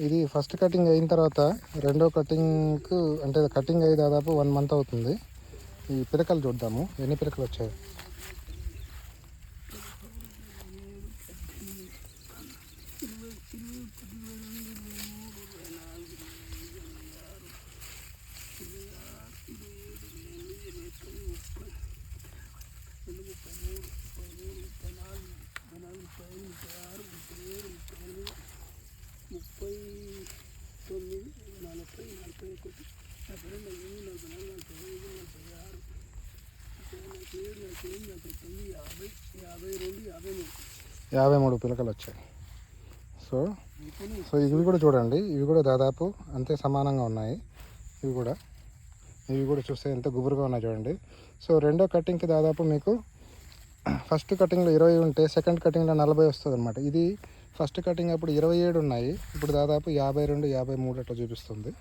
ఇది first cutting అయిన తర్వాత రెండో కటింగ్కు అంటే కటింగ్ అయ్యి దాదాపు 1 మంత్ అవుతుంది. ఈ పిలకలు చూద్దాము ఎన్ని పిలకలు వచ్చాయి. యాభై 53 పిలకలు వచ్చాయి. సో ఇవి కూడా చూడండి, ఇవి కూడా దాదాపు అంతే సమానంగా ఉన్నాయి. ఇవి కూడా చూస్తే ఎంత గుబురుగా ఉన్నాయి చూడండి. సో రెండో కటింగ్కి దాదాపు మీకు ఫస్ట్ కటింగ్లో 20 ఉంటే సెకండ్ కటింగ్లో 40 వస్తుంది అనమాట. ఇది ఫస్ట్ కటింగ్ అప్పుడు 27 ఉన్నాయి, ఇప్పుడు దాదాపు 52 53 అట్లా చూపిస్తుంది.